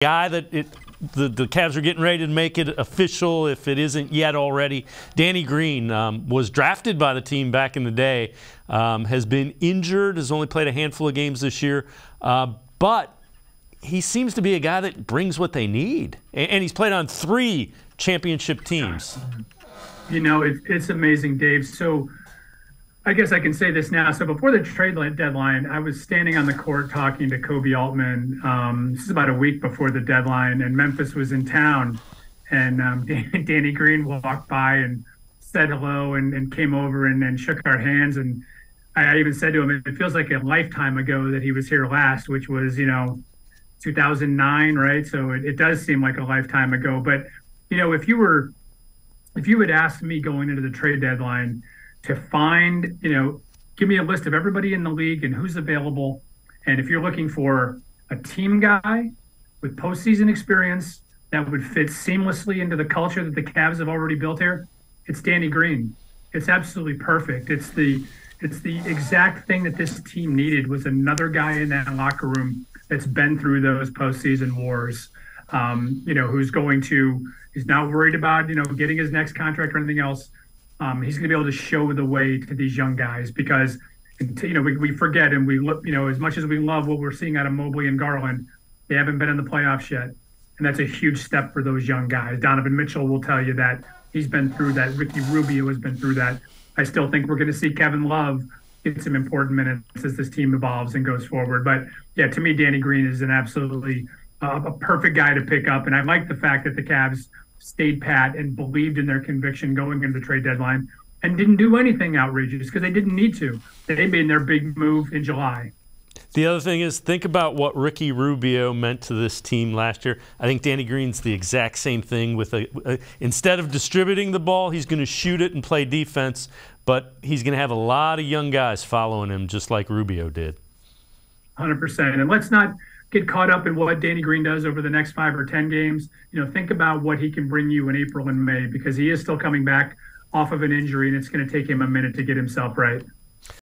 guy that the Cavs are getting ready to make it official, if it isn't yet already. Danny Green was drafted by the team back in the day, has been injured, has only played a handful of games this year, but he seems to be a guy that brings what they need. And he's played on 3 championship teams. You know, it's amazing, Dave. So I guess I can say this now. So before the trade deadline, I was standing on the court talking to Kobe Altman. This is about a week before the deadline, and Memphis was in town. And Danny Green walked by and said hello and came over and shook our hands. And I even said to him, it feels like a lifetime ago that he was here last, which was, 2009, right? So it does seem like a lifetime ago. But, if you had asked me going into the trade deadline to find, give me a list of everybody in the league and who's available. And if you're looking for a team guy with postseason experience that would fit seamlessly into the culture that the Cavs have already built here, it's Danny Green. It's absolutely perfect. It's the exact thing that this team needed, was another guy in that locker room that's been through those postseason wars, he's not worried about, getting his next contract or anything else. He's going to be able to show the way to these young guys because, we forget and we look, as much as we love what we're seeing out of Mobley and Garland, they haven't been in the playoffs yet. And that's a huge step for those young guys. Donovan Mitchell will tell you that he's been through that. Ricky Rubio has been through that. I still think we're going to see Kevin Love get some important minutes as this team evolves and goes forward. But yeah, to me, Danny Green is an absolutely a perfect guy to pick up. And I like the fact that the Cavs stayed pat and believed in their conviction going into the trade deadline and didn't do anything outrageous because they didn't need to. They made their big move in July. The other thing is, think about what Ricky Rubio meant to this team last year. I think Danny Green's the exact same thing. With instead of distributing the ball, he's going to shoot it and play defense, but he's going to have a lot of young guys following him, just like Rubio did. 100%. And let's not get caught up in what Danny Green does over the next 5 or 10 games. Think about what he can bring you in April and May, because he is still coming back off of an injury, and it's going to take him a minute to get himself right.